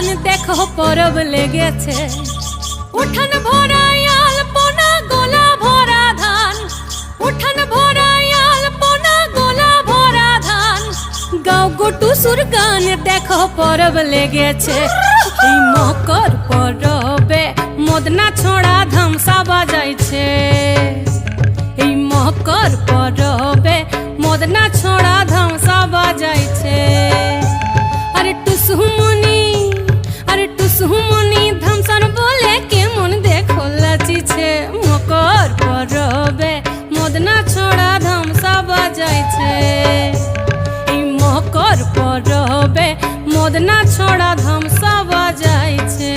গান দেখো পরব লেগেছে। উঠান ভরা আলপনা গোলা ভরা ধান, উঠান ভরা আলপনা গোলা ভরা ধান। গাও গোটু সুর গান দেখো পরব লেগেছে। এই মকর পরবে মদনা ছড়া ধামসা বাজাইছে। এই মকর পরবে মদনা ছড়া ধামসা বাজাইছে। আরে টুসুমনি, আরে টুসুমনি ধামসান বলে কেমন দেখো লাচিছে। মকর পরবে মদনা ছড়া ধামসা বাজাইছে। এই মকর পরবে মদনা ছড়া ধামসা বাজাইছে।